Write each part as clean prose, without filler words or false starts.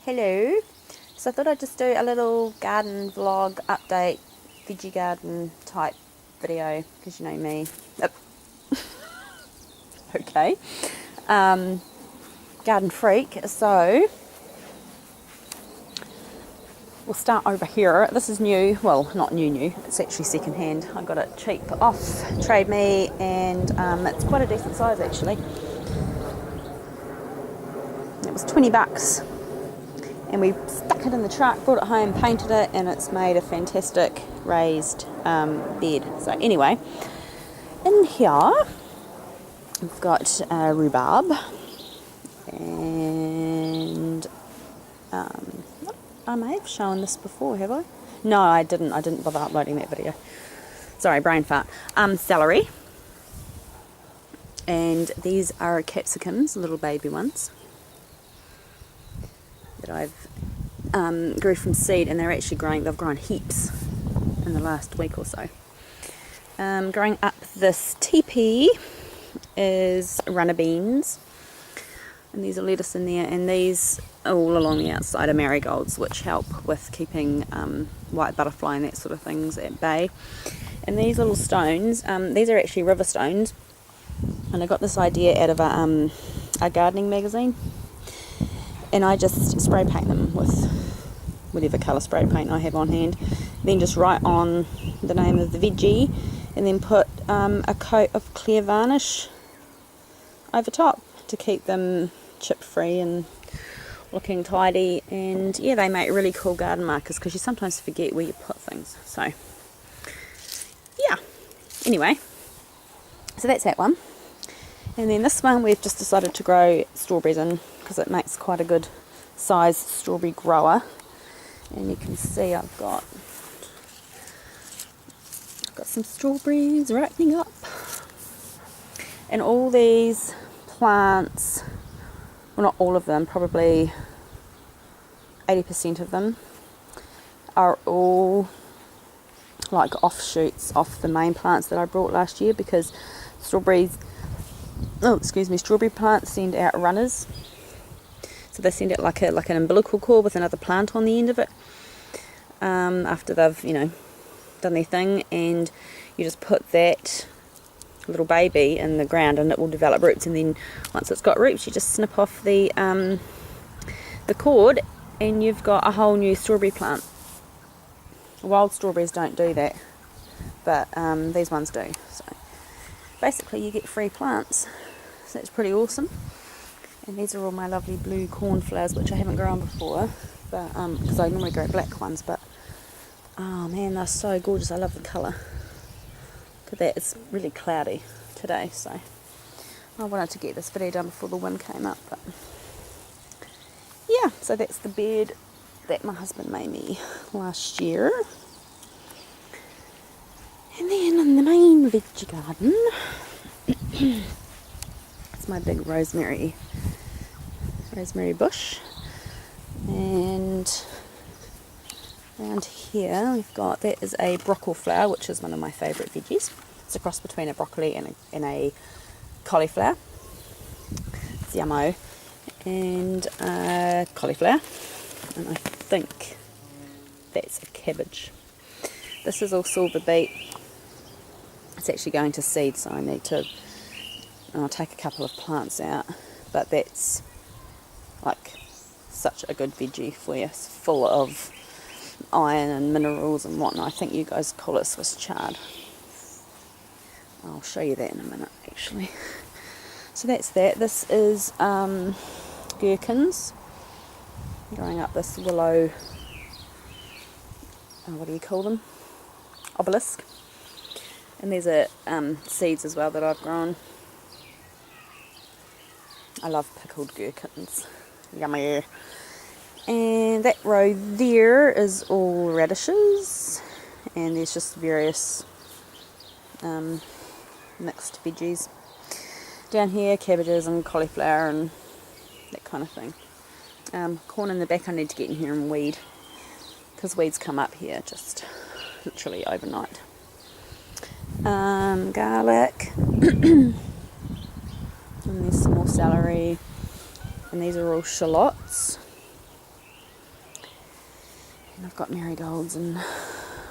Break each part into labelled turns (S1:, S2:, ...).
S1: Hello. So I thought I'd just do a little garden vlog update, veggie garden type video, because you know me. Okay. Garden freak. So we'll start over here. This is new. Well, not new. It's actually second hand. I got it cheap off Trade Me, and it's quite a decent size actually. It was $20. And we stuck it in the truck, brought it home, painted it, and it's made a fantastic raised bed. So anyway, in here we've got rhubarb, and I may have shown this before, have I? No, I didn't bother uploading that video. Sorry, brain fart. Celery, and these are capsicums, little baby ones that I've grew from seed, and they're actually growing. They've grown heaps in the last week or so. Growing up this teepee is runner beans, and there's a lettuce in there, and these all along the outside are marigolds, which help with keeping white butterfly and that sort of things at bay. And these little stones, these are actually river stones, and I got this idea out of a gardening magazine. And I just spray paint them with whatever colour spray paint I have on hand. Then just write on the name of the veggie, and then put a coat of clear varnish over top to keep them chip free and looking tidy. And yeah, they make really cool garden markers because you sometimes forget where you put things. So yeah, anyway, so that's that one. And then this one we've just decided to grow strawberries in, because it makes quite a good size strawberry grower. And you can see I've got some strawberries ripening up. And all these plants, well, not all of them, probably 80% of them are all like offshoots off the main plants that I brought last year, because strawberry plants send out runners. So they send out like an umbilical cord with another plant on the end of it after they've, done their thing, and you just put that little baby in the ground and it will develop roots, and then once it's got roots you just snip off the cord and you've got a whole new strawberry plant. Wild strawberries don't do that, but these ones do. So basically you get free plants, so that's pretty awesome. And these are all my lovely blue cornflowers, which I haven't grown before, but because I normally grow black ones, but oh man, they're so gorgeous. I love the colour. Look at that, it's really cloudy today, so I wanted to get this video done before the wind came up. But yeah, so that's the bed that my husband made me last year. And then in the main veggie garden, it's my big rosemary bush, and around here we've got, that is a broccoli flower, which is one of my favourite veggies. It's a cross between a broccoli and a cauliflower. It's yummo. And cauliflower, and I think that's a cabbage. This is all silver beet. It's actually going to seed, so I need to I'll take a couple of plants out, but that's like such a good veggie for you. It's full of iron and minerals and whatnot. I think you guys call it Swiss chard. I'll show you that in a minute actually. So that's that. This is gherkins growing up this willow, what do you call them? Obelisk. And these are seeds as well that I've grown. I love pickled gherkins. Yummy. And that row there is all radishes, and there's just various mixed veggies. Down here, cabbages and cauliflower and that kind of thing. Corn in the back I need to get in here and weed, because weeds come up here just literally overnight. Garlic. And there's some more celery, and these are all shallots. And I've got marigolds and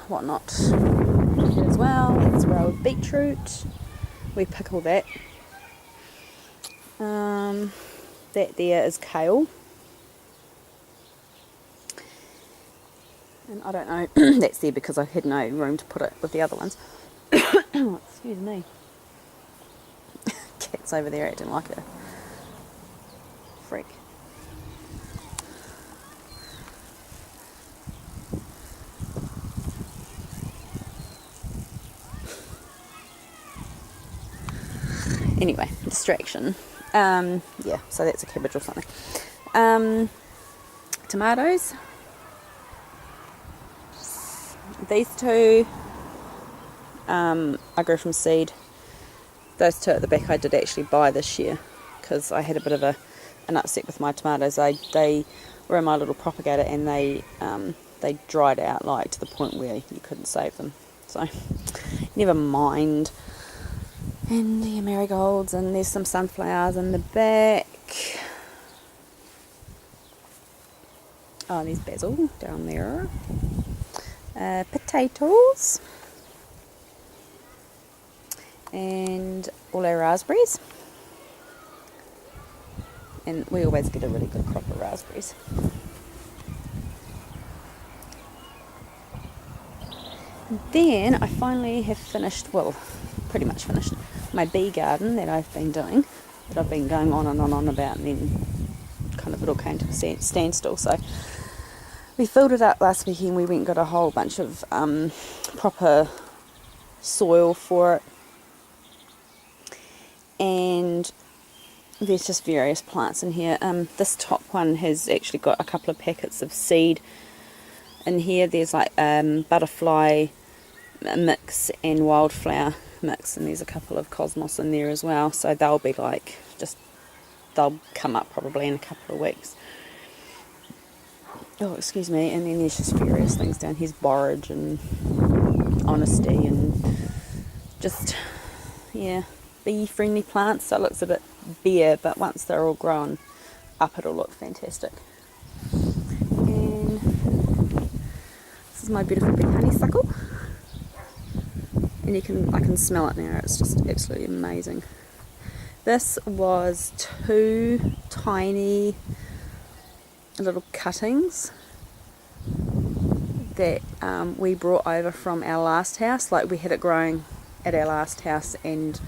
S1: whatnot as well. It's a row of beetroot. We pickle that. That there is kale. And I don't know, that's there because I had no room to put it with the other ones. Oh, excuse me. Cat's over there acting like a freak. Anyway, distraction. Yeah, so that's a cabbage or something. Tomatoes. These two I grew from seed. Those two at the back I did actually buy this year because I had a bit of an upset with my tomatoes. They were in my little propagator and they dried out like to the point where you couldn't save them. So never mind. And the marigolds, and there's some sunflowers in the back. Oh, there's basil down there. Potatoes. And all our raspberries. And we always get a really good crop of raspberries. And then I finally have finished, well, pretty much finished, my bee garden that I've been doing, that I've been going on and on about, and then kind of it all came to a standstill. So we filled it up last weekend. We went and got a whole bunch of proper soil for it, and there's just various plants in here. This top one has actually got a couple of packets of seed in here. There's like butterfly mix and wildflower mix, and there's a couple of cosmos in there as well, so they'll be like they'll come up probably in a couple of weeks. Oh, excuse me. And then there's just various things down here's borage and honesty and just bee friendly plants. So it looks a bit bare, but once they're all grown up it'll look fantastic. And this is my beautiful big honeysuckle. And I can smell it now. It's just absolutely amazing. This was 2 tiny little cuttings that we brought over from our last house. Like, we had it growing at our last house, and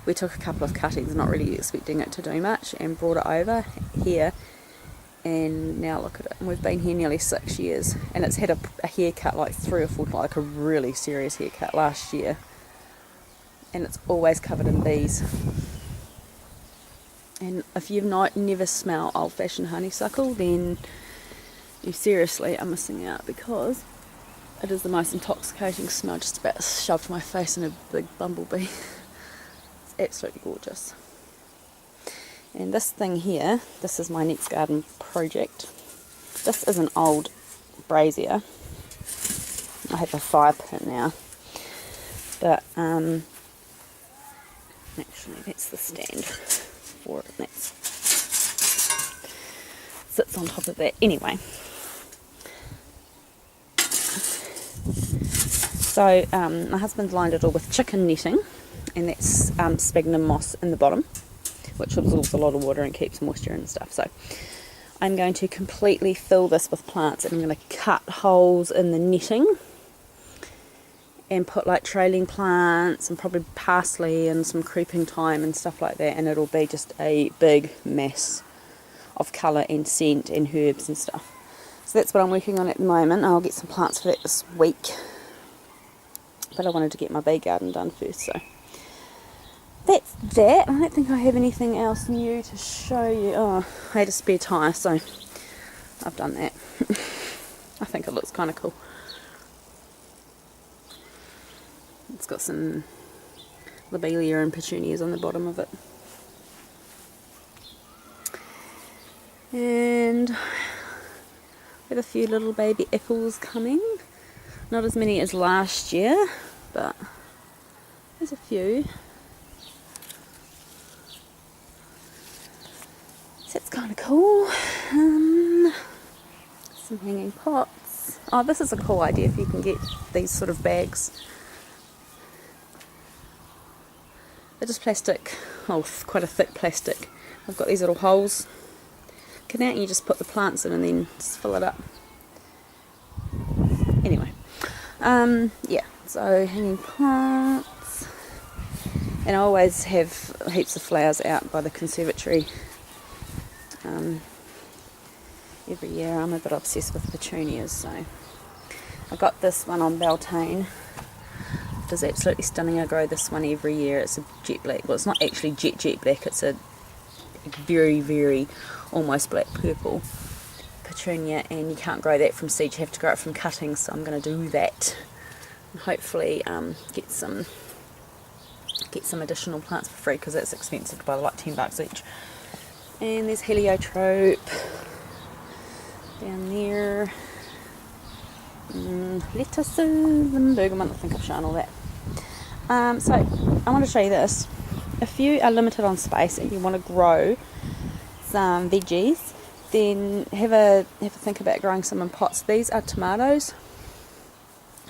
S1: we took a couple of cuttings, not really expecting it to do much, and brought it over here. And now look at it. We've been here nearly 6 years, and it's had a haircut like 3 or 4, like a really serious haircut last year, and it's always covered in bees. And if you've never smelled old-fashioned honeysuckle, then you seriously are missing out, because it is the most intoxicating smell. Just about shoved my face in a big bumblebee. It's absolutely gorgeous. And this thing here, this is my next garden project. This is an old brazier. I have a fire pit now. But, actually that's the stand for it. That sits on top of that. Anyway. So, my husband lined it all with chicken netting. And that's sphagnum moss in the bottom, which absorbs a lot of water and keeps moisture and stuff. So I'm going to completely fill this with plants, and I'm going to cut holes in the netting and put like trailing plants and probably parsley and some creeping thyme and stuff like that, and it'll be just a big mass of colour and scent and herbs and stuff. So that's what I'm working on at the moment. I'll get some plants for that this week, but I wanted to get my bee garden done first, so that's that. I don't think I have anything else new to show you. Oh, I had a spare tyre, so I've done that. I think it looks kind of cool. It's got some lobelia and petunias on the bottom of it. And we have a few little baby apples coming. Not as many as last year, but there's a few. So it's kind of cool. Some hanging pots. plants. Oh, this is a cool idea if you can get these sort of bags. They're just plastic, oh, quite a thick plastic. I've got these little holes. Get out and you just put the plants in and then just fill it up. Anyway, yeah, so hanging plants. And I always have heaps of flowers out by the conservatory. Every year I'm a bit obsessed with petunias, so I got this one on Beltane. It is absolutely stunning. I grow this one every year. It's a jet black, well, it's not actually jet black, it's a very, very almost black purple petunia, and you can't grow that from seed, you have to grow it from cuttings, so I'm going to do that and hopefully get some additional plants for free, because it's expensive to buy, like $10 each. And there's heliotrope down there, lettuces and bergamot. I think I've shown all that. So I want to show you this. If you are limited on space and you want to grow some veggies, then have a think about growing some in pots. These are tomatoes,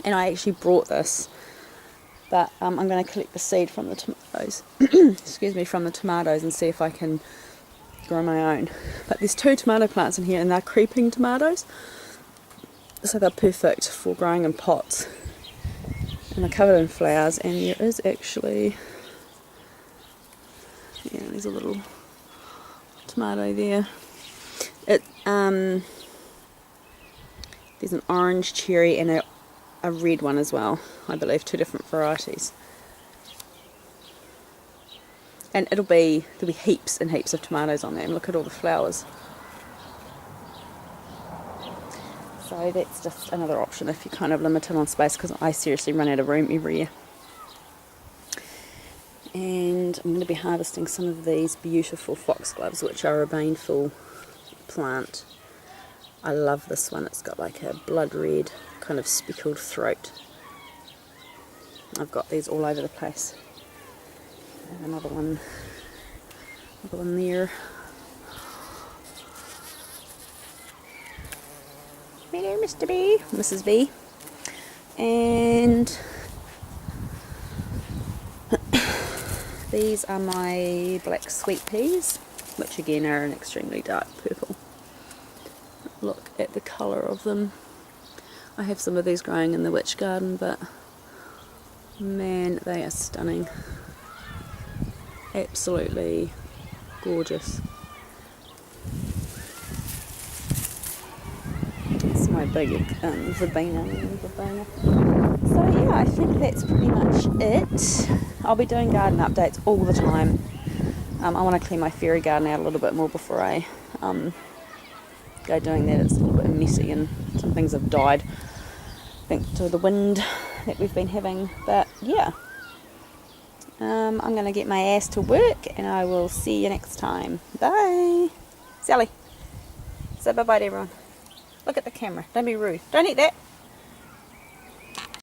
S1: and I actually brought this, but I'm going to collect the seed from the tomatoes. Excuse me, from the tomatoes, and see if I can grow my own. But there's 2 tomato plants in here, and they're creeping tomatoes, so they're perfect for growing in pots. And they're covered in flowers, and there is actually, yeah, there's a little tomato there. There's an orange cherry and a red one as well, I believe, 2 different varieties. And there'll be heaps and heaps of tomatoes on there, and look at all the flowers. So that's just another option if you're kind of limited on space, because I seriously run out of room every year. And I'm going to be harvesting some of these beautiful foxgloves, which are a baneful plant. I love this one. It's got like a blood red kind of speckled throat. I've got these all over the place. Another one there. Hello, Mr. B, Mrs. B. And these are my black sweet peas, which again are an extremely dark purple. Look at the colour of them. I have some of these growing in the witch garden, but man, they are stunning. Absolutely gorgeous. It's my big verbena. So yeah, I think that's pretty much it. I'll be doing garden updates all the time. I want to clean my fairy garden out a little bit more before I go doing that. It's a little bit messy and some things have died thanks to the wind that we've been having. But yeah. I'm going to get my ass to work, and I will see you next time. Bye. Sally. Say bye-bye to everyone. Look at the camera. Don't be rude. Don't eat that.